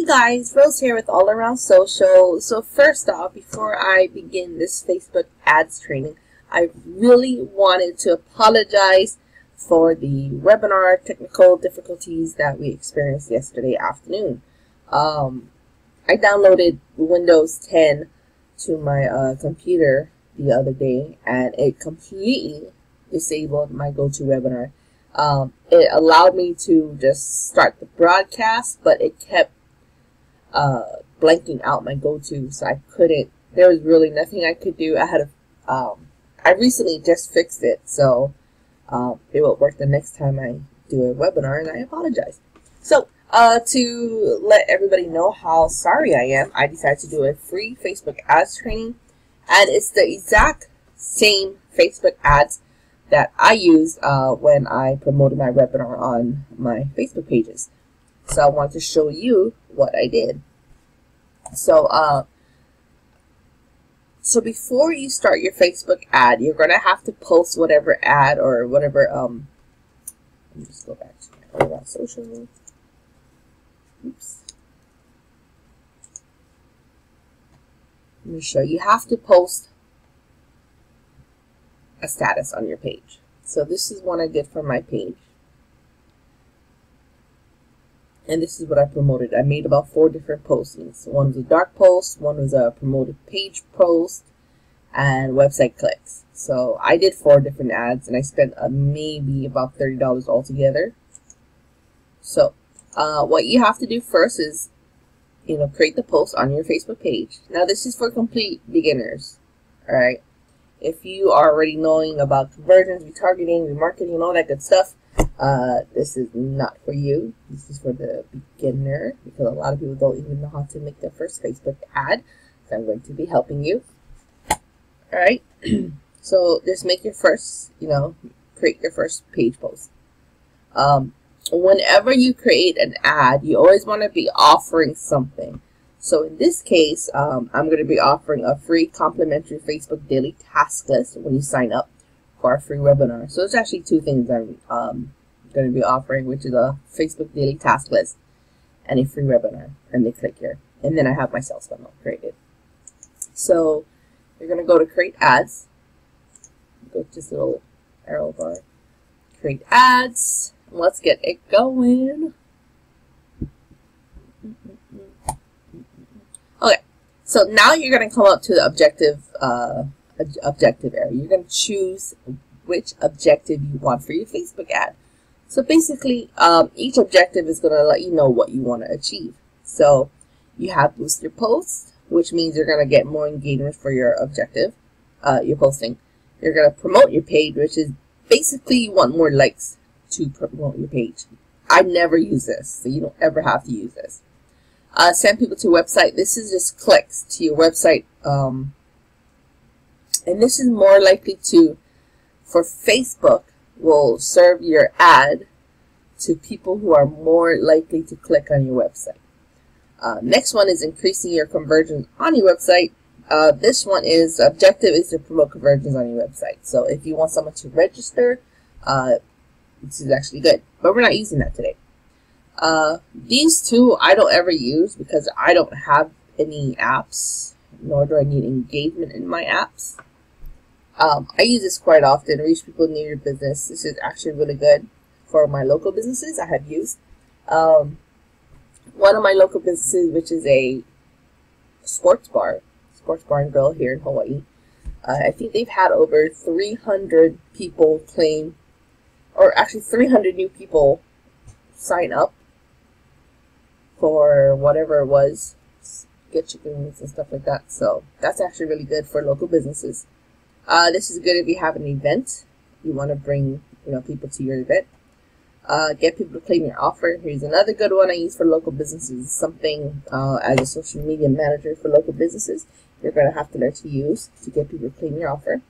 Hey guys, Rose here with All Around Social. So first off, before I begin this Facebook ads training, I really wanted to apologize for the webinar technical difficulties that we experienced yesterday afternoon. I downloaded Windows 10 to my computer the other day, and it completely disabled my GoToWebinar. It allowed me to just start the broadcast, but it kept blanking out my GoTo, so I couldn't. There was really nothing I could do. I recently just fixed it, so it will work the next time I do a webinar, and I apologize. So to let everybody know how sorry I am, I decided to do a free Facebook ads training, and it's the exact same Facebook ads that I used when I promoted my webinar on my Facebook pages. So I want to show you what I did. So before you start your Facebook ad, you're gonna have to post whatever ad or whatever. Let me just go back to my All Around Social. Oops. Let me show you. You have to post a status on your page. So this is one I did for my page. And this is what I promoted. I made about 4 different postings. One was a dark post, one was a promoted page post, and website clicks. So I did 4 different ads, and I spent maybe about $30 altogether. So what you have to do first is, create the post on your Facebook page. Now this is for complete beginners. All right. If you are already knowing about conversions, retargeting, remarketing, and all that good stuff, this is not for you. This is for the beginner, because a lot of people don't even know how to make their first Facebook ad. So I'm going to be helping you. All right. So just make your first, create your first page post. Whenever you create an ad, you always want to be offering something. So in this case, I'm going to be offering a free complimentary Facebook daily task list when you sign up for our free webinar. So it's actually 2 things I'm going to be offering, which is a Facebook daily task list and a free webinar. And they click here. And then I have my sales funnel created. So you're going to go to create ads. Go to this little arrow bar. Create ads. Let's get it going. Okay, so now you're going to come up to the objective area. You're going to choose which objective you want for your Facebook ad. So basically, each objective is going to let you know what you want to achieve. So you have boost your posts, which means you're going to get more engagement for your objective, your posting. You're going to promote your page, which is basically you want more likes to promote your page. I never use this, so you don't ever have to use this. Send people to your website. This is just clicks to your website. And this is more likely for Facebook, will serve your ad to people who are more likely to click on your website. Next one is increasing your conversions on your website. This one is, objective is to promote conversions on your website. So if you want someone to register, this is actually good. But we're not using that today. These 2 I don't ever use because I don't have any apps, nor do I need engagement in my apps. I use this quite often, reach people near your business. This is actually really good for my local businesses I have used. One of my local businesses, which is a sports bar and grill here in Hawaii, I think they've had over 300 people claim, or actually 300 new people sign up for whatever it was, get chicken wings and stuff like that. So that's actually really good for local businesses. This is good if you have an event. You want to bring people to your event. Get people to claim your offer. Here's another good one I use for local businesses. Something as a social media manager for local businesses, you're going to have to learn to use to get people to claim your offer.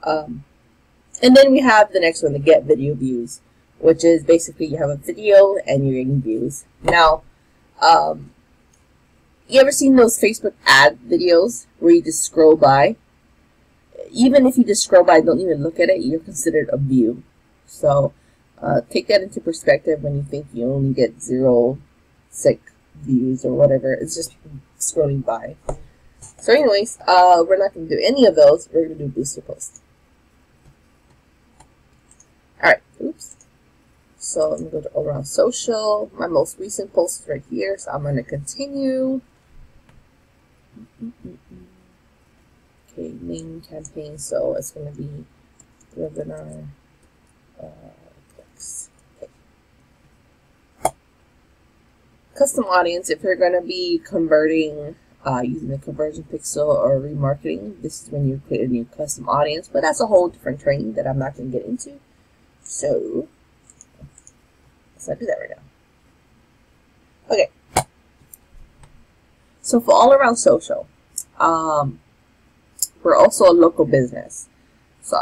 And then we have the next one, the get video views, which is basically you have a video and you're getting views. Now, you ever seen those Facebook ad videos where you just scroll by? Even if you just scroll by, don't even look at it, you're considered a view. So take that into perspective when you think you only get 0 views or whatever. It's just scrolling by. So anyways, we're not going to do any of those. We're going to do booster posts. Alright, oops. So I'm going to go to all around social. My most recent post is right here, so I'm going to continue. Okay, main campaign, so it's going to be webinar clicks. Okay. Custom audience, if you're going to be converting using the conversion pixel or remarketing, this is when you create a new custom audience, but that's a whole different training that I'm not going to get into. So let's not do that right now. Okay. So for all around social, we're also a local business. So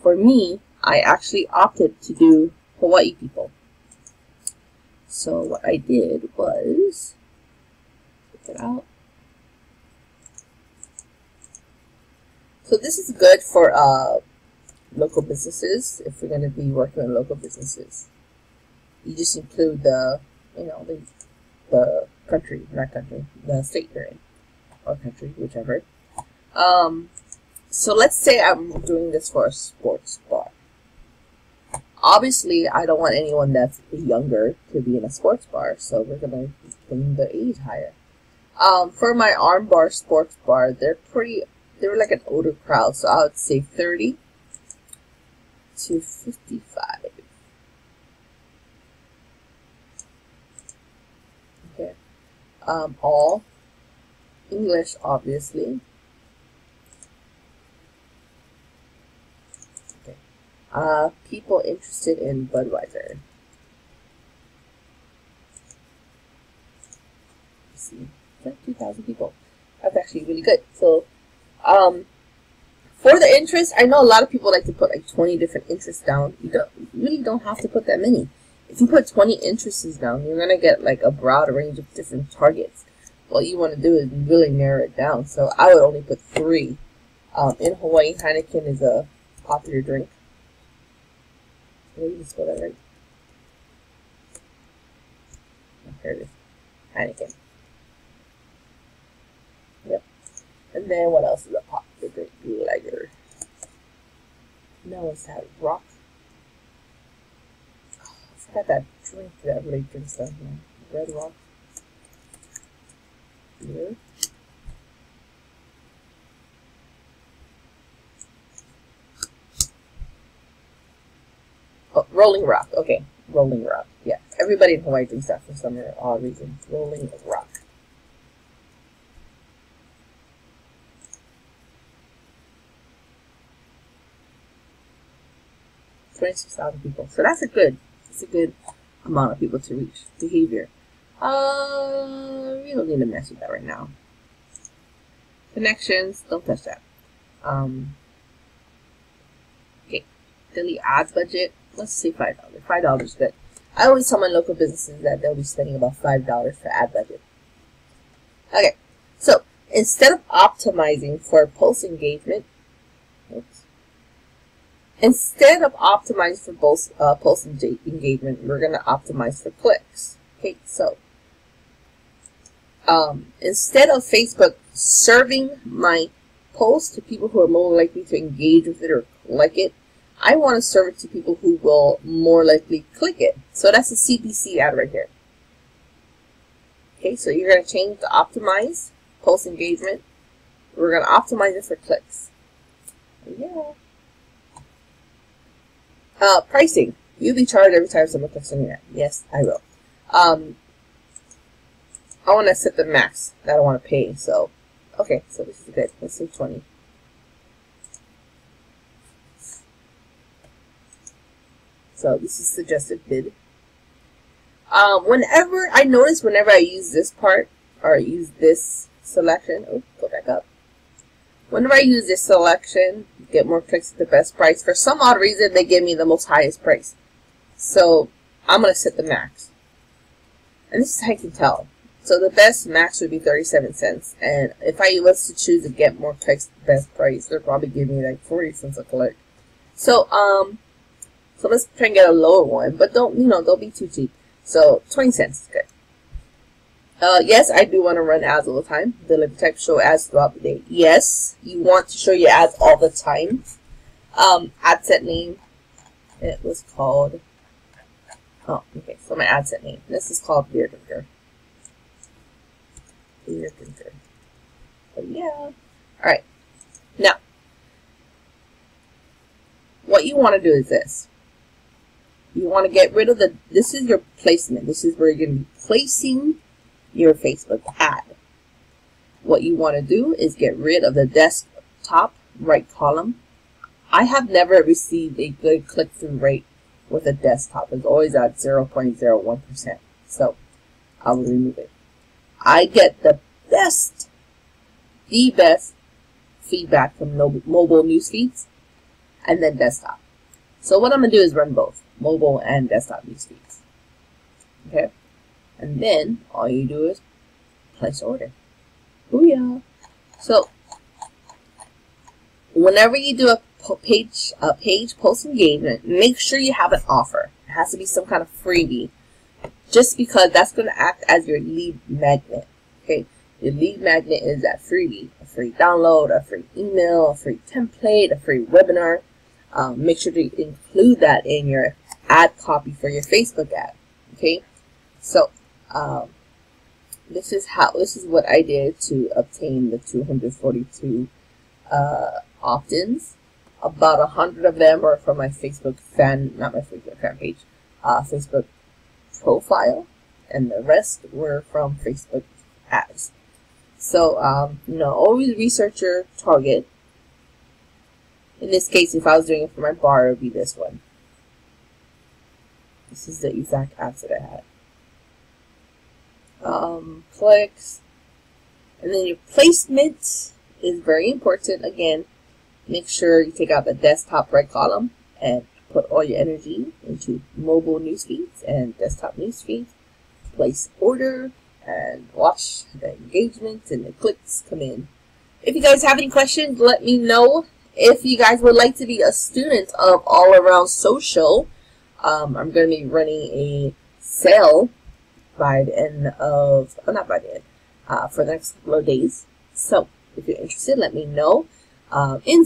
for me, I actually opted to do Hawaii people. So what I did was, check it out. So this is good for local businesses. If we're going to be working with local businesses, you just include the, the country, not country, the state you're in, or country, whichever. So let's say I'm doing this for a sports bar. Obviously, I don't want anyone that's younger to be in a sports bar, so we're going to bring the age higher. For my armbar sports bar, they're like an older crowd, so I would say 30 to 55. Okay. All English, obviously. Okay. People interested in Budweiser. Let's see, 2,000 people. That's actually really good. So, for the interest, I know a lot of people like to put like 20 different interests down. You really don't have to put that many. If you put 20 interests down, you're going to get like a broad range of different targets. What you want to do is really narrow it down. So I would only put 3. In Hawaii, Heineken is a popular drink. Let me just spell that right. Here it is. Heineken. Yep. And then what else is a popular drink? Lager. No, it's that rock. Oh, I forgot that drink that everybody drinks down here. Red Rock. Beer. Oh, Rolling Rock. Okay, Rolling Rock. Yeah, everybody in Hawaii drinks that for some odd reason. Rolling Rock. 26,000 people. So that's a good amount of people to reach. Behavior. We don't need to mess with that right now. Connections, don't touch that. Okay, daily ad budget. Let's say $5. $5 is good. I always tell my local businesses that they'll be spending about $5 for ad budget. Okay, so instead of optimizing for post engagement, instead of optimizing for post engagement, we're going to optimize for clicks. Okay, so instead of Facebook serving my post to people who are more likely to engage with it or like it, I want to serve it to people who will more likely click it. So that's a CPC ad right here. Okay, so you're going to change the optimize post engagement. We're going to optimize it for clicks. Yeah. Pricing. You'll be charged every time someone clicks on your ad. Yes, I will. I want to set the max that I want to pay. So, okay, so this is good. Let's say 20. So this is suggested bid. Whenever I use this part or use this selection, oh, go back up. Whenever I use this selection, get more clicks at the best price. For some odd reason, they give me the most highest price. So I'm going to set the max. And this is how you can tell. So the best max would be 37 cents. And if I was to choose to get more clicks at the best price, they'll probably give me like 40 cents a click. So, so let's try and get a lower one. But don't be too cheap. So 20 cents is good. Yes, I do want to run ads all the time. Deliver type show ads throughout the day. Yes, you want to show your ads all the time. Ad set name. It was called. Oh, okay. So my ad set name. This is called Beer Drinker. Beer Drinker. So yeah. All right. Now, what you want to do is this. You want to get rid of this is your placement. This is where you're going to be placing your Facebook ad. What you want to do is get rid of the desktop right column. I have never received a good click-through rate with a desktop. It's always at 0.01%. So I will remove it. I get the best feedback from mobile news feeds and then desktop. So what I'm going to do is run both mobile and desktop news feeds. Okay? And then all you do is place order. Booyah! So whenever you do a page post engagement, make sure you have an offer. It has to be some kind of freebie, just because that's going to act as your lead magnet. Okay, your lead magnet is that freebie, a free download, a free email, a free template, a free webinar. Make sure to include that in your ad copy for your Facebook ad. Okay, so this is what I did to obtain the 242 opt-ins. About 100 of them are from my Facebook page, Facebook profile, and the rest were from Facebook ads. So, always research your target. In this case, if I was doing it for my bar, it would be this one. This is the exact ads that I had. Clicks. And then your placement is very important. Again, make sure you take out the desktop right column and put all your energy into mobile news feeds and desktop news feeds. Place order and watch the engagement and the clicks come in. If you guys have any questions, let me know. If you guys would like to be a student of All Around Social, I'm going to be running a sale by the end of, for the next couple of days. So if you're interested, let me know. In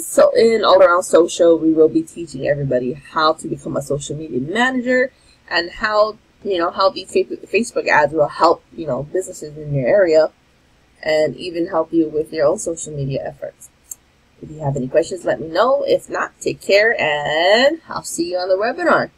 All Around Social, we will be teaching everybody how to become a social media manager and how these Facebook ads will help, businesses in your area and even help you with your own social media efforts. If you have any questions, let me know. If not, take care and I'll see you on the webinar.